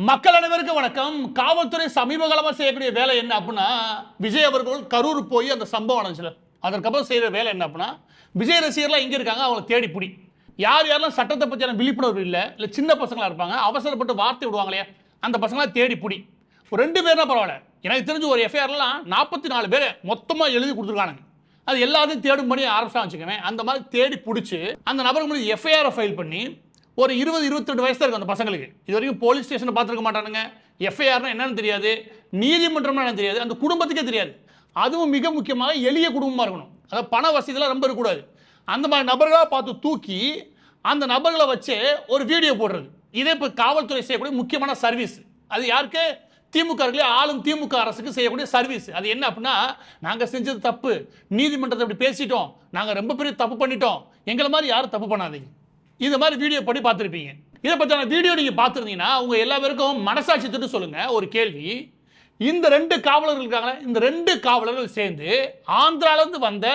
மக்கள் அனைவருக்கும் வணக்கம். காவல்துறை சமீப காலமாக செய்யக்கூடிய வேலை என்ன அப்படின்னா, விஜய் அவர்கள் கரூர் போய் அந்த சம்பவம் நடந்துச்சுல, அதற்கப்புறம் செய்கிற வேலை என்ன அப்படின்னா, விஜய் ரசிகர்லாம் எங்கே இருக்காங்க அவங்களை தேடி பிடி. யார் யாரெல்லாம் சட்டத்தை பற்றியான விழிப்புணர்வு இல்லை சின்ன பசங்களாக இருப்பாங்க, அவசரப்பட்டு வார்த்தை விடுவாங்களே அந்த பசங்களாம் தேடி பிடி. ஒரு 2 பேர்னா பரவாயில்ல, எனக்கு தெரிஞ்சு ஒரு எஃப்ஐஆர்லாம் 44 பேர் மொத்தமாக எழுதி கொடுத்துருக்கானுங்க. அது எல்லாத்தையும் தேடும் பண்ணி ஆரம்பிச்சா வச்சுக்கவேன். அந்த மாதிரி தேடி பிடிச்சி அந்த நபர்களுக்கு எஃப்ஐஆரை ஃபைல் பண்ணி ஒரு 20-22 வயசு தான் இருக்கும் அந்த பசங்களுக்கு. இது வரைக்கும் போலீஸ் ஸ்டேஷனை பார்த்துருக்க மாட்டானுங்க. எஃப்ஐஆர்னா என்னன்னு தெரியாது, நீதிமன்றம்னா என்னன்னு தெரியாது, அந்த குடும்பத்துக்கே தெரியாது. அதுவும் மிக முக்கியமாக எளிய குடும்பமாக இருக்கணும், அதாவது பண வசதியெல்லாம் ரொம்ப இருக்கக்கூடாது. அந்த மாதிரி நபர்களாக பார்த்து தூக்கி அந்த நபர்களை வச்சு ஒரு வீடியோ போடுறது. இதே இப்போ காவல்துறை செய்யக்கூடிய முக்கியமான சர்வீஸ். அது யாருக்கு? திமுக ஆளும் திமுக அரசுக்கு செய்யக்கூடிய சர்வீஸ். அது என்ன அப்படின்னா, நாங்கள் செஞ்சது தப்பு, நீதிமன்றத்தை இப்படி பேசிட்டோம், நாங்கள் ரொம்ப பெரிய தப்பு பண்ணிட்டோம், எங்களை மாதிரி யாரும் தப்பு பண்ணாதீங்க. இது மாதிரி வீடியோ படி பார்த்துருப்பீங்க. இதை பற்றின வீடியோ நீங்கள் பார்த்துருந்தீங்கன்னா உங்க எல்லா பேருக்கும் மனசாட்சி தொட்டு சொல்லுங்க. ஒரு கேள்வி, இந்த 2 காவலர்கள் இருக்காங்களே, இந்த 2 காவலர்கள் சேர்ந்து ஆந்திராவிலிருந்து வந்த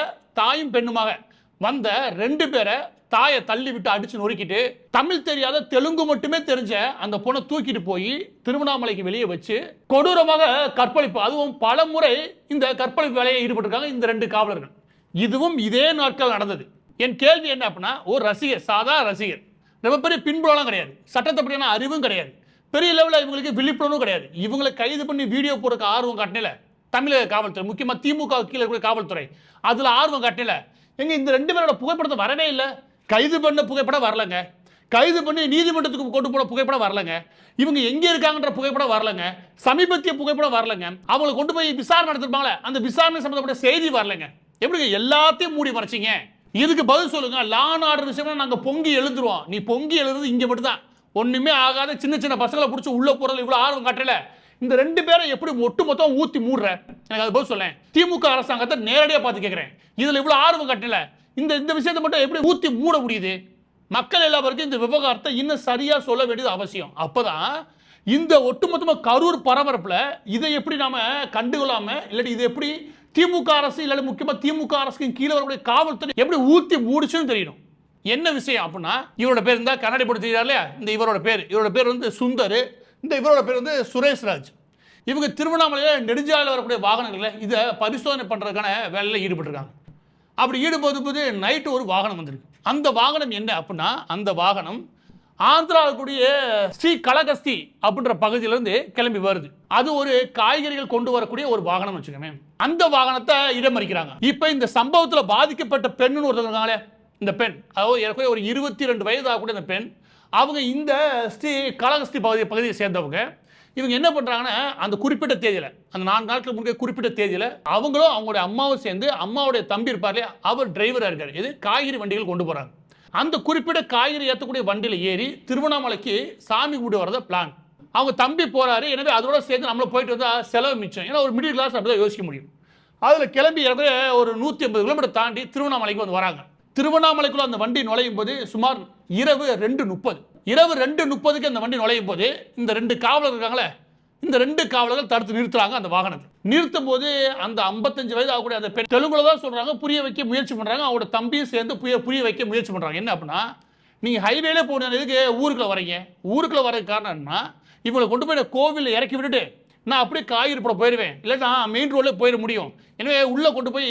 தாயும் பெண்ணுமாக வந்த 2 பேரை தாயை தள்ளி விட்டு அடிச்சு நொறுக்கிட்டு, தமிழ் தெரியாத தெலுங்கு மட்டுமே தெரிஞ்ச அந்த பொண்ணை தூக்கிட்டு போய் திருவண்ணாமலைக்கு வெளியே வச்சு கொடூரமாக கற்பழிப்பு, அதுவும் பல முறை இந்த கற்பழிப்பு வேலையை ஈடுபட்டிருக்காங்க இந்த 2 காவலர்கள். இதுவும் இதே நாட்கள் நடந்தது. என் கேள்வி என்ன அப்படின்னா, ஒரு ரசிகர், சாதாரண ரசிகர், ரொம்ப பெரிய பின்புலம் கிடையாது, சட்டத்தை பற்றியான அறிவும் கிடையாது, பெரிய லெவலில் இவங்களுக்கு விழிப்புணர்வும் கிடையாது. இவங்களை கைது பண்ணி வீடியோ போடுறதுக்கு ஆர்வம் காட்டினல தமிழக காவல்துறை, முக்கியமாக திமுக கீழே இருக்கிற காவல்துறை, அதில் ஆர்வம் காட்டினல. எங்க இந்த 2 பேரோட புகைப்படத்தை வரவே இல்லை. கைது பண்ண புகைப்படம் வரலங்க, கைது பண்ணி நீதிமன்றத்துக்கு கொண்டு போன புகைப்படம் வரலங்க, இவங்க எங்கே இருக்காங்கன்ற புகைப்படம் வரலங்க, சமீபத்திய புகைப்படம் வரலங்க, அவங்களை கொண்டு போய் விசாரணை நடத்திருப்பாங்களே அந்த விசாரணை சம்பந்தப்பட்ட செய்தி வரலங்க. எப்படிங்க எல்லாத்தையும் மூடி மறைச்சிங்க? இதுக்கு பதில் சொல்லுங்க. லா அண்ட் ஆர்டர் விஷயமா நாங்கள் பொங்கி எழுந்துருவோம். நீ பொங்கி எழுதுறது இங்கே மட்டும் தான். ஒன்றுமே ஆகாத சின்ன சின்ன பசங்களை பிடிச்சி உள்ளே போகிறது இவ்வளோ ஆர்வம் காட்டல. இந்த 2 பேரை எப்படி ஒட்டு மொத்தம் ஊற்றி மூடுற? எனக்கு அது பதில் சொல்லேன். திமுக அரசாங்கத்தை நேரடியாக பார்த்து கேட்குறேன். இதில் இவ்வளோ ஆர்வம் காட்டல, இந்த விஷயத்தை மட்டும் எப்படி ஊற்றி மூட முடியுது? மக்கள் எல்லாருக்கும் இந்த விவகாரத்தை இன்னும் சரியாக சொல்ல வேண்டியது அவசியம். அப்போதான் இந்த ஒட்டுமொத்தமாக கரூர் பரபரப்பில் இதை எப்படி நாம கண்டுகொள்ளாமல், இல்லாட்டி இது எப்படி திமுக அரசு இல்லாட்டி முக்கியமாக திமுக அரசுக்கு கீழே வரக்கூடிய காவல்துறை எப்படி ஊற்றி மூடிச்சுன்னு தெரியணும். என்ன விஷயம் அப்படின்னா, இவரோட பேர் இருந்தால் கண்ணாடி போட்டு தெரியாரு இல்லையா, இந்த இவரோட பேர் வந்து சுந்தர், இந்த இவரோட பேர் வந்து சுரேஷ்ராஜ். இவங்க திருவண்ணாமலையில் நெடுஞ்சாலையில் வரக்கூடிய வாகனங்களை இதை பரிசோதனை பண்ணுறதுக்கான வேலையில் ஈடுபட்டிருக்காங்க. அப்படி ஈடுபடும் போது நைட்டு ஒரு வாகனம் வந்திருக்கு. அந்த வாகனம் என்ன அப்படின்னா, அந்த வாகனம் ஆந்திராவுடைய ஸ்ரீகாளஹஸ்தி அப்படின்ற பகுதியிலிருந்து கிளம்பி வருது. அது ஒரு காய்கறிகள் கொண்டு வரக்கூடிய ஒரு வாகனம் வச்சுக்கோங்க. அந்த வாகனத்தை இடமறிக்கிறாங்க. இப்ப இந்த சம்பவத்துல பாதிக்கப்பட்ட பெண்ணுன்னு ஒருத்தர் இருக்காங்களே, இந்த பெண், அதாவது ஒரு 22 வயது ஆகக்கூடிய இந்த பெண், அவங்க இந்த ஸ்ரீகாளஹஸ்தி பகுதியை சேர்ந்தவங்க. இவங்க என்ன பண்றாங்கன்னா, அந்த குறிப்பிட்ட தேதியில, அந்த 4 நாட்களுக்கு முன்னே குறிப்பிட்ட தேதியில அவங்களும் அவங்களுடைய அம்மாவும் சேர்ந்து, அம்மாவுடைய தம்பி இருப்பார், அவர் டிரைவரா இருக்காரு, இது காய்கறி வண்டிகள் கொண்டு போறாங்க. அந்த குறிப்பிட்ட காய்கறி ஏற்றக்கூடிய வண்டியில் ஏறி திருவண்ணாமலைக்கு சாமி கூடி வரத பிளான். அவங்க தம்பி போறாரு, எனவே அதோட சேர்ந்து நம்மள போயிட்டு வந்தா செலவு மிச்சம். ஏன்னா ஒரு மிடில் கிளாஸ் அப்படிதான் யோசிக்க முடியும். அதில் கிளம்பி ஒரு 150 கிலோமீட்டர் தாண்டி திருவண்ணாமலைக்கு வந்து வராங்க. திருவண்ணாமலைக்குள்ள அந்த வண்டி நுழையும் போது சுமார் இரவு 2:30க்கு அந்த வண்டி நுழையும் போது இந்த 2 காவலர் இருக்காங்களே, இந்த 2 காவலர்கள் தடுத்து நிறுத்துறாங்க அந்த வாகனத்தை. நிறுத்தும் போது அந்த 55 வயது ஆகக்கூடிய அந்த பெண் தெலுங்குல தான் சொல்றாங்க, புரிய வைக்க முயற்சி பண்றாங்க. அவங்களோட தம்பியும் சேர்ந்து புரிய வைக்க முயற்சி பண்றாங்க. என்ன அப்படின்னா, நீங்க ஹைவேல போன எதுக்கு ஊருக்குள்ள வரீங்க? ஊருக்குள்ள வரதுக்கு காரணம் என்னன்னா, இவங்களை கொண்டு போய் கோவிலில் இறக்கி விட்டுட்டு நான் அப்படியே காய்கறி போட போயிடுவேன், இல்லை நான் மெயின் ரோட்ல போயிட முடியும், எனவே உள்ள கொண்டு போய்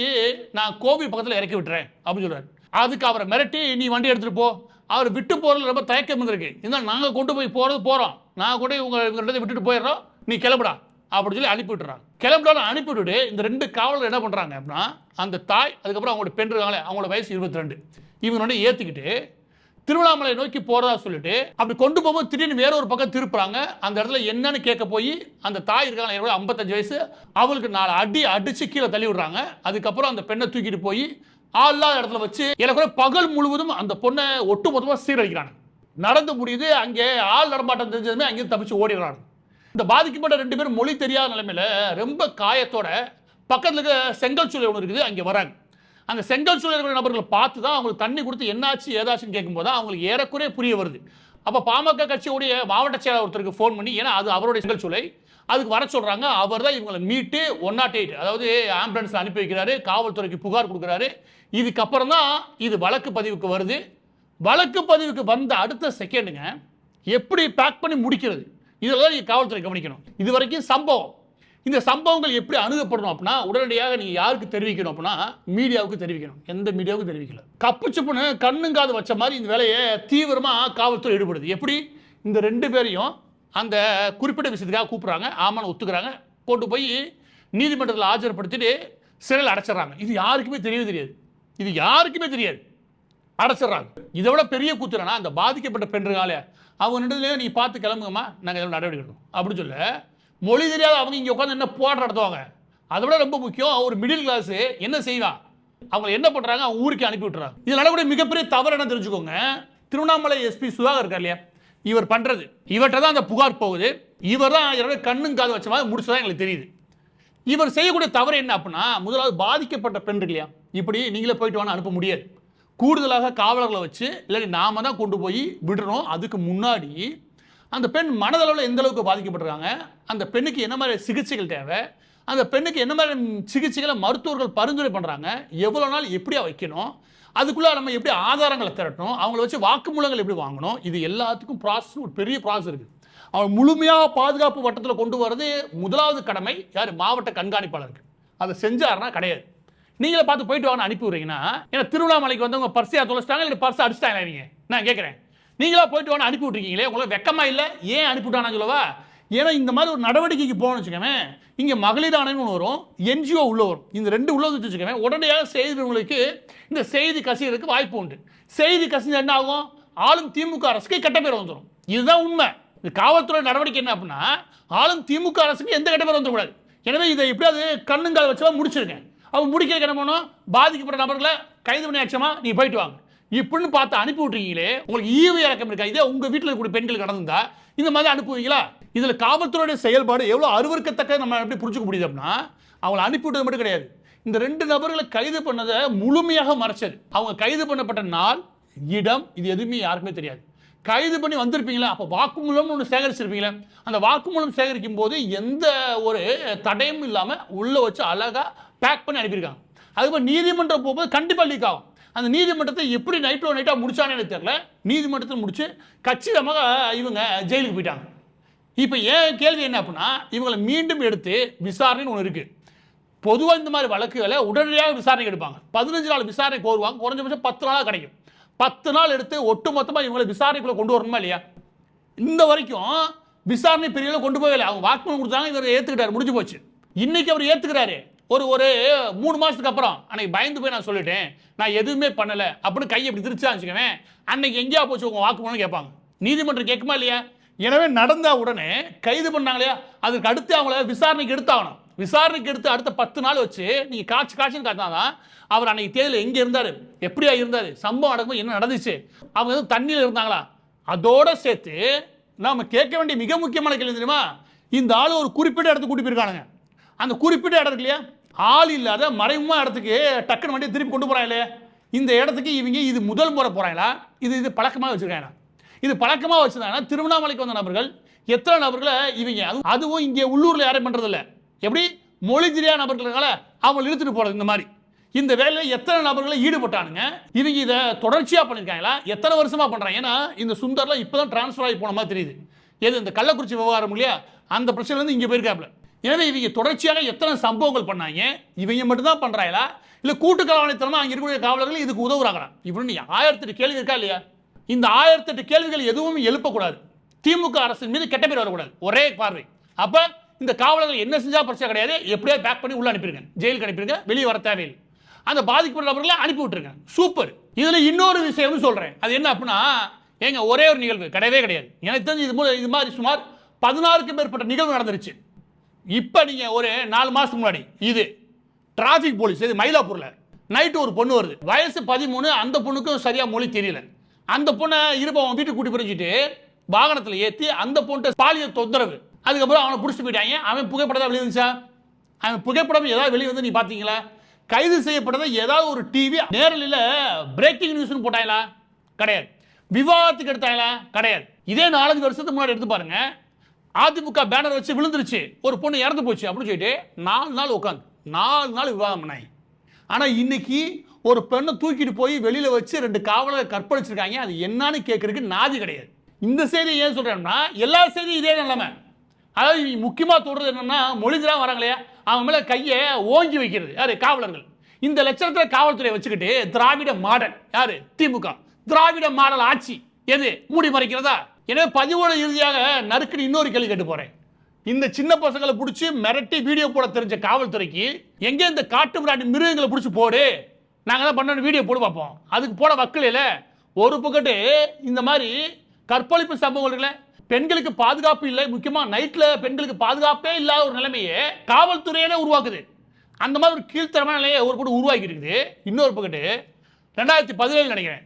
நான் கோவில் பக்கத்தில் இறக்கி விட்டுறேன் அப்படின்னு சொல்றாரு. அதுக்கு அவரை மிரட்டி நீ வண்டி எடுத்துட்டு போ. அவர் விட்டு போறதுல ரொம்ப தயக்கம் இருந்திருக்கு. இருந்தாலும் நாங்கள் கொண்டு போய் போறோம், நான் கூட இவங்க விட்டுட்டு போயிடுறோம், நீ கிளம்புடா அப்படின்னு சொல்லி அனுப்பி விட்டுறாங்க. கிளம்புடான்னு அனுப்பி விட்டுட்டு இந்த 2 காவலர்கள் என்ன பண்றாங்க அப்படின்னா, அந்த தாய், அதுக்கப்புறம் அவங்களோட பெண் இருக்காங்களே, அவங்களோட வயசு 22, இவங்க ஏற்றிக்கிட்டு திருவண்ணாமலை நோக்கி போறதா சொல்லிட்டு அப்படி கொண்டு போகும்போது திடீர்னு வேற ஒரு பக்கம் திருப்புறாங்க. அந்த இடத்துல என்னன்னு கேட்க போய் அந்த தாய் இருக்காங்க 55 வயசு, அவங்களுக்கு 4 அடிச்சு கீழே தள்ளி விடுறாங்க. அதுக்கப்புறம் அந்த பெண்ணை தூக்கிட்டு போய் ஆள்லாத இடத்துல வச்சு எனக்கு பகல் முழுவதும் அந்த பொண்ணை ஒட்டு மொத்தமாக சீரழிக்கிறாங்க. நடந்து முடியுது, அங்கே ஆள் நடமாட்டம் தெரிஞ்சதுமே அங்கேயும் தப்பிச்சு ஓடிடுறாங்க. இந்த பாதிக்கப்பட்ட 2 பேரும் மொழி தெரியாத நிலைமையில ரொம்ப காயத்தோட பக்கத்தில் இருக்க செங்கல் சூளை ஒன்று இருக்குது, அங்கே வராங்க. அந்த செங்கல் சூளை இருக்கிற நபர்களை பார்த்து தான் அவங்களுக்கு தண்ணி கொடுத்து என்னாச்சு ஏதாச்சுன்னு கேட்கும்போது தான் அவங்களுக்கு ஏறக்குறைய புரிய வருது. அப்போ பாமக கட்சியுடைய மாவட்ட செயலாளர் ஒருத்தருக்கு ஃபோன் பண்ணி, ஏன்னா அது அவருடைய செங்கல் சூளை, அதுக்கு வர சொல்றாங்க. அவர் தான் இவங்களை மீட்டு 108, அதாவது ஆம்புலன்ஸ்ல அனுப்பி வைக்கிறாரு, காவல்துறைக்கு புகார் கொடுக்குறாரு. இதுக்கப்புறம் தான் இது வழக்கு பதிவுக்கு வருது. வழக்கு பதிவுக்கு வந்த அடுத்த செகண்டுங்க எப்படி பேக் பண்ணி முடிக்கிறது, இதெல்லாம் நீங்கள் காவல்துறை கவனிக்கணும். இது வரைக்கும் சம்பவம். இந்த சம்பவங்கள் எப்படி அணுகப்படணும் அப்படின்னா உடனடியாக நீங்கள் யாருக்கு தெரிவிக்கணும் அப்படின்னா மீடியாவுக்கு தெரிவிக்கணும். எந்த மீடியாவுக்கும் தெரிவிக்கல. கப்பு சுப்புன்னு கண்ணுங்காது வச்ச மாதிரி இந்த வேலையை தீவிரமாக காவல்துறை ஈடுபடுது. எப்படி இந்த 2 பேரையும் அந்த குறிப்பிட்ட விஷயத்துக்காக கூப்பிட்றாங்க, ஆமான்னு ஒத்துக்கிறாங்க, கொண்டு போய் நீதிமன்றத்தில் ஆஜர்படுத்திட்டு சிறையில் அடைச்சிடறாங்க. இது யாருக்குமே தெரியவே தெரியாது. இது யாருக்குமே தெரியாது. அடைச்சிடறாங்க. இதை விட பெரிய கூத்துறனா அந்த பாதிக்கப்பட்ட பெண்களே அவங்க நின்றதுலேயே நீ பார்த்து கிளம்புங்கம்மா, நாங்கள் எதாவது நடவடிக்கை எடுக்கணும் அப்படின்னு சொல்ல மொழி தெரியாத அவங்க இங்கே உட்காந்து என்ன போராட்டம் நடத்துவாங்க. அதை விட ரொம்ப முக்கியம் ஒரு மிடில் கிளாஸ் என்ன செய்வான், அவங்க என்ன பண்ணுறாங்க, அவங்க ஊருக்கு அனுப்பி விட்டுறாங்க. இது நடக்கூடிய மிகப்பெரிய தவறு என்ன தெரிஞ்சுக்கோங்க. திருவண்ணாமலை எஸ்பி சுதாகர் இருக்கார் இல்லையா, இவர் பண்ணுறது இவர்கிட்ட தான் அந்த புகார் போகுது. இவர் தான் இரவு கண்ணும் காது வச்ச மாதிரி முடிச்சதான் எங்களுக்கு தெரியுது. இவர் செய்யக்கூடிய தவறு என்ன அப்படின்னா முதலாவது பாதிக்கப்பட்ட பெண் இருக்கு இல்லையா, இப்படி நீங்களே போயிட்டு வாங்க அனுப்ப முடியாது. கூடுதலாக காவலர்களை வச்சு இல்லாட்டி நாம தான் கொண்டு போய் விடுறோம். அதுக்கு முன்னாடி அந்த பெண் மனதளவில் எந்த அளவுக்கு பாதிக்கப்பட்டிருக்காங்க, அந்த பெண்ணுக்கு என்ன மாதிரி சிகிச்சைகள் தேவை, அந்த பெண்ணுக்கு என்ன மாதிரி சிகிச்சைகளை மருத்துவர்கள் பரிந்துரை பண்ணுறாங்க, எவ்வளோ நாள் எப்படியா வைக்கணும், அதுக்குள்ளே நம்ம எப்படி ஆதாரங்களை திரட்டணும், அவங்கள வச்சு வாக்குமூலங்கள் எப்படி வாங்கணும், இது எல்லாத்துக்கும் ப்ராசஸ் ஒரு பெரிய ப்ராசஸ் இருக்குது. அவங்க முழுமையாக பாதுகாப்பு வட்டத்தில் கொண்டு வர்றது முதலாவது கடமை யார், மாவட்ட கண்காணிப்பாளருக்கு. அதை செஞ்சாருன்னா கிடையாது. நீங்களே பார்த்து போயிட்டு வாங்க அனுப்பி விடுறீங்கன்னா, ஏன்னா திருவண்ணாமலைக்கு வந்து உங்க பர்ஸையா தொலைச்சிட்டாங்க இல்லை பர்ஸை அடிச்சிட்டாங்க. நீங்கள் நான் கேட்குறேன், நீங்களா போயிட்டு வாங்க அனுப்பி விட்டுருக்கீங்களே, உங்களுக்கு வெக்கமா இல்லை? ஏன் அனுப்பி விட்டானு சொல்லவா? ஏன்னா இந்த மாதிரி ஒரு நடவடிக்கைக்கு போகணும்னு வச்சுக்கோங்க, இங்கே மகளிர் ஆணையம்னு வரும், என்ஜிஓ உள்ள வரும். இந்த 2 உள்ள வச்சுக்கோங்க, உடனடியாக செய்திகளுக்கு இந்த செய்தி கசியறதுக்கு வாய்ப்பு உண்டு. செய்தி கசிஞ்சு என்ன ஆகும், ஆளும் திமுக அரசுக்கு கெட்ட பேர் வந்துடும். இதுதான் உண்மை. இந்த காவல்துறை நடவடிக்கை என்ன அப்படின்னா ஆளும் திமுக அரசுக்கு எந்த கெட்ட பேர் வந்துடக்கூடாது. எனவே இதை எப்படியாவது கண்ணுங்கால் வச்சு முடிச்சிருக்கேன். அவங்க முடிக்க என்ன பண்ணணும், பாதிக்கப்பட்ட நபர்களை கைது பண்ணி ஆச்சமா நீங்க போயிட்டு வாங்க இப்படின்னு பார்த்து அனுப்பி விட்டுறீங்களே, உங்களுக்கு ஈவு இறக்கம் இருக்கா? இதே உங்க வீட்டில் இருக்கக்கூடிய பெண்கள் நடந்தா இந்த மாதிரி அனுப்புவீங்களா? இதுல காவல்துறையுடைய செயல்பாடு எவ்வளவு அருவருக்கத்தக்க நம்ம எப்படி புரிஞ்சுக்க முடியுது அப்படின்னா அவங்களை அனுப்பி விட்டது மட்டும் கிடையாது, இந்த 2 நபர்களை கைது பண்ணதை முழுமையாக மறைச்சது. அவங்க கைது பண்ணப்பட்ட நாள், இடம், இது எதுவுமே யாருக்குமே தெரியாது. கைது பண்ணி வந்திருப்பீங்களா, அப்போ வாக்குமூலம் ஒன்று சேகரிச்சிருப்பீங்களா, அந்த வாக்குமூலம் சேகரிக்கும் போது எந்த ஒரு தடையும் இல்லாமல் உள்ள வச்சு அழகாக பேக் பண்ணி அனுப்பியிருக்காங்க. அதுக்கப்புறம் நீதிமன்றம் போகும்போது கண்டிப்பாக லீக் ஆகும். அந்த நீதிமன்றத்தை எப்படி நைட்டாக முடிச்சானே தெரியல, நீதிமன்றத்தில் முடிச்சு கச்சிதமாக இவங்க ஜெயிலுக்கு போயிட்டாங்க. இப்போ ஏன் கேள்வி என்ன அப்படின்னா இவங்களை மீண்டும் எடுத்து விசாரணைன்னு ஒன்று இருக்குது. பொதுவாக இந்த மாதிரி வழக்குகளை உடனடியாக விசாரணை எடுப்பாங்க. 15 நாள் விசாரணை கோருவாங்க, குறைஞ்சபட்சம் 10 நாளாக கிடைக்கும். 10 நாள் எடுத்து ஒட்டுமொத்தமாக இவங்களை விசாரணைக்குள்ள கொண்டு வரணுமா இல்லையா? இந்த வரைக்கும் விசாரணை பெரிய கொண்டு போகல. அவங்க வாக்குமூலம் கொடுத்தாங்க, இவர் ஏற்றுக்கிட்டார், முடிஞ்சு போச்சு. இன்னைக்கு அவர் ஏற்றுக்கிறாரு. ஒரு 3 மாதத்துக்கு அப்புறம் அன்னைக்கு பயந்து போய் நான் சொல்லிட்டேன், நான் எதுவுமே பண்ணலை அப்படின்னு கையை எப்படி திருச்சா வச்சுக்கவேன், அன்னைக்கு எங்கேயா போச்சு உங்கள் வாக்குமூலம் கேட்பாங்க. நீதிமன்றம் கேட்குமா இல்லையா? எனவே நடந்த உடனே கைது பண்ணாங்க இல்லையா, அதுக்கு அடுத்து அவங்கள விசாரணைக்கு எடுத்தாகணும். விசாரணைக்கு எடுத்து அடுத்த 10 நாள் வச்சு நீங்கள் காட்சின்னு காட்டினாதான் அவர் அன்னைக்கு தேதியில் எங்கே இருந்தார், எப்படியா இருந்தார், சம்பவம் நடக்கும்போது என்ன நடந்துச்சு, அவங்க எதுவும் தண்ணியில் இருந்தாங்களா, அதோட சேர்த்து நாம் கேட்க வேண்டிய மிக முக்கியமான கேள்வி தெரியுமா, இந்த ஆள் ஒரு குறிப்பிட்ட இடத்துக்கு கூட்டி போயிருக்கானுங்க. அந்த குறிப்பிட்ட இடம் இருக்கு இல்லையா, ஆள் இல்லாத மறைமுகமான இடத்துக்கு டக்குன்னு வண்டியை திருப்பி கொண்டு போகிறாங்களே, இந்த இடத்துக்கு இவங்க இது முதல் முறை போகிறாங்களா, இது பழக்கமாக வச்சுருக்காங்க. இது பழக்கமாக வச்சுருந்தாங்கன்னா திருவண்ணாமலைக்கு வந்த நபர்கள் எத்தனை நபர்களை இவங்க அதுவும் இங்கே உள்ளூரில் யாரும் பண்ணுறதில்ல, எப்படி மொழி தெரியாத நபர்களால அவங்க இழுத்துட்டு போகிறது. இந்த மாதிரி இந்த வேலையில் எத்தனை நபர்களை ஈடுபட்டானுங்க, இவங்க இதை தொடர்ச்சியாக பண்ணியிருக்காங்களா, எத்தனை வருஷமாக பண்ணுறாங்க? ஏன்னா இந்த சுந்தர்லாம் இப்போ தான் டிரான்ஸ்ஃபர் ஆகி போன மாதிரி தெரியுது. எது இந்த கள்ளக்குறிச்சி விவகாரம் இல்லையா, அந்த பிரச்சனைலேருந்து இங்கே போயிருக்காப்புல. எனவே இவங்க தொடர்ச்சியாக எத்தனை சம்பவங்கள் பண்ணாங்க, இவங்க மட்டும்தான் பண்ணுறாங்களா இல்லை கூட்டு கலவாணித்தனமாக அங்கே இருக்கக்கூடிய காவலர்கள் இதுக்கு உதவுறாங்களா? இப்படின்னு 1008 கேள்வி இருக்கா இல்லையா? இந்த 1008 கேள்விகள் எதுவும் எழுப்பக்கூடாது. திமுக அரசின் மீது கெட்ட பேர் வரக்கூடாது, ஒரே பார்வை. அப்போ இந்த காவலர்கள் என்ன செஞ்சா பிரச்சனை கிடையாது, எப்படியா பேக் பண்ணி உள்ள அனுப்பிடுங்க, ஜெயிலுக்கு அனுப்பிடுங்க, வெளியே வர தேவையில்லை. அந்த பாதிக்கப்பட்ட நபர்களை அனுப்பி விட்டுருங்க, சூப்பர். இதில் இன்னொரு விஷயம்னு சொல்கிறேன், அது என்ன அப்படின்னா ஏங்க ஒரே ஒரு நிகழ்வு கிடையவே கிடையாது. எனக்கு தெரிஞ்சு இது மாதிரி சுமார் 16க்கும் மேற்பட்ட நிகழ்வு நடந்துருச்சு. இப்போ நீங்கள் ஒரு 4 மாதத்துக்கு முன்னாடி இது டிராஃபிக் போலீஸ், இது மயிலாப்பூரில் நைட்டு ஒரு பொண்ணு வருது, வயசு 13, அந்த பொண்ணுக்கும் சரியாக மொழி தெரியல. அந்த பொண்ணை இருப்பவன் வீட்டுக்கு கூட்டி பிரிச்சுட்டு வாகனத்தில் ஏற்றி அந்த பொண்ணை பாலியல் தொந்தரவு, அதுக்கப்புறம் அவனை பிடிச்சிட்டு போயிட்டாங்க. அவன் புகைப்படம் வெளியே வந்துச்சா? அவன் புகைப்படம் ஏதாவது வெளியே வந்து நீ பார்த்தீங்களா? கைது செய்யப்பட்டதை ஏதாவது ஒரு டிவி நேரலில் பிரேக்கிங் நியூஸ்னு போட்டாங்களா? கிடையாது. விவாதத்துக்கு எடுத்தாங்களா? கிடையாது. இதே 4 வருஷத்துக்கு முன்னாடி எடுத்து பாருங்க, அதிமுக பேனர் வச்சு விழுந்துருச்சு, ஒரு பொண்ணு இறந்து போச்சு அப்படின்னு சொல்லிட்டு 4 நாள் உட்காந்து 4 நாள் விவாதம் பண்ணாங்க. ஆனால் இன்னைக்கு ஒரு பெண்ணை தூக்கிட்டு போய் வெளியில் வச்சு 2 காவலரை கற்பழிச்சிருக்காங்க. அது என்னன்னு கேட்கறதுக்கு நாதி கிடையாது. இந்த செய்தி ஏன் சொல்றேன்னா எல்லா செய்தியும் இதே நிலைமை. அதாவது முக்கியமாக தொடர்றது என்னன்னா மொழிதான் வராங்களே அவங்க மேலே கையை ஓங்கி வைக்கிறது யாரு? காவலர்கள். இந்த லட்சணத்தில் காவல்துறையை வச்சுக்கிட்டு திராவிட மாடல் யாரு? திமுக. திராவிட மாடல் ஆட்சி எது? மூடி மறைக்கிறதா? எனவே பதிவோட இறுதியாக நறுக்குன்னு இன்னொரு கேள்வி கேட்டு போறேன். இந்த சின்ன பசங்களை பிடிச்சி மிரட்டி வீடியோ போட தெரிஞ்ச காவல்துறைக்கு எங்கே இந்த காட்டு மிராண்டி மிருகங்களை பிடிச்சி போடு, நாங்கள் தான் பண்ண வீடியோ போட்டு பார்ப்போம், அதுக்கு போட வக்கலையில ஒரு பக்கத்து இந்த மாதிரி கற்பழிப்பு சம்பவங்களை பெண்களுக்கு பாதுகாப்பு இல்லை, முக்கியமாக நைட்டில் பெண்களுக்கு பாதுகாப்பே இல்லாத ஒரு நிலைமையை காவல்துறையிலே உருவாக்குது. அந்த மாதிரி ஒரு கீழ்த்தரமான நிலையை ஒரு பக்கம் உருவாக்கி இருக்குது. இன்னொரு பக்கத்து 2017 நினைக்கிறேன்,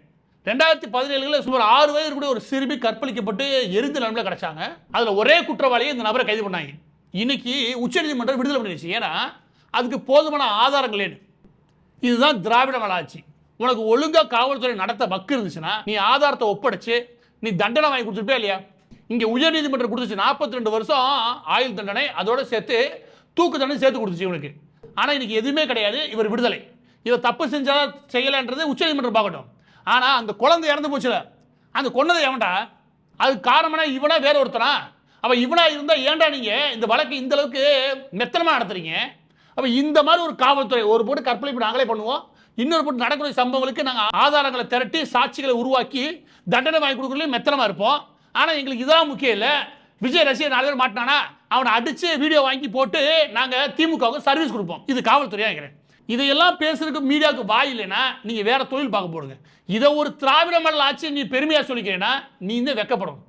2017 சுமார் 6 வயது கூட ஒரு சிறுமி கற்பழிக்கப்பட்டு எரிந்த நிலைமையில் கிடைச்சாங்க. அதில் ஒரே குற்றவாளியை இந்த நபரை கைது பண்ணாங்க. இன்னைக்கு உச்சநீதிமன்றம் விடுதலை பண்ணிடுச்சு. ஏன்னா அதுக்கு போதுமான ஆதாரங்கள் ஏன்னு. இதுதான் திராவிட மாடல் ஆட்சி. உனக்கு ஒழுங்கா காவல்துறை நடத்த வக்கு இருந்துச்சுன்னா நீ ஆதாரத்தை ஒப்படைச்சு நீ தண்டனை வாங்கி கொடுத்துருப்பே இல்லையா? இங்கே உயர்நீதிமன்றம் கொடுத்துச்சு 42 வருஷம் ஆயுள் தண்டனை, அதோட சேர்த்து தூக்கு தண்டனை சேர்த்து கொடுத்துச்சு இவனுக்கு. ஆனால் இன்னைக்கு எதுவுமே கிடையாது. இவர் விடுதலை. இவர் தப்பு செஞ்சா செய்யலைன்றது உச்சநீதிமன்றம் பார்க்கட்டும். ஆனால் அந்த குழந்தை இறந்து போச்சுல, அந்த கொன்னதை எவன்டா? அதுக்கு காரணம்னா இவனா வேற ஒருத்தனா? அப்போ இவனா இருந்தால் ஏன்டா நீங்கள் இந்த வழக்கு இந்த அளவுக்கு மெத்தனமாக நடத்துறீங்க? அப்போ இந்த மாதிரி ஒரு காவல்துறை ஒரு போட்டு கற்பழிப்பு நாங்களே பண்ணுவோம், இன்னொரு போட்டு நடக்கிற சம்பவங்களுக்கு நாங்கள் ஆதாரங்களை திரட்டி சாட்சிகளை உருவாக்கி தண்டனை வாங்கி கொடுக்குறதுலையும் மெத்தனமாக இருப்போம். ஆனால் எங்களுக்கு இதெல்லாம் முக்கியம் இல்லை. விஜய் ரசிகர் 4 பேர் மாட்டினானா அவனை அடித்து வீடியோ வாங்கி போட்டு நாங்கள் திமுகவுக்கு சர்வீஸ் கொடுப்போம். இது காவல்துறையாக இருக்கிறேன். இதையெல்லாம் பேசுறதுக்கு மீடியாவுக்கு வாய் இல்லைன்னா நீங்கள் வேற தொழில் பார்க்க போடுங்க. இதை ஒரு திராவிட மாடல் ஆட்சி நீ பெருமையாக சொல்லிக்கிறேன்னா நீ இந்த வெக்கப்படணும்.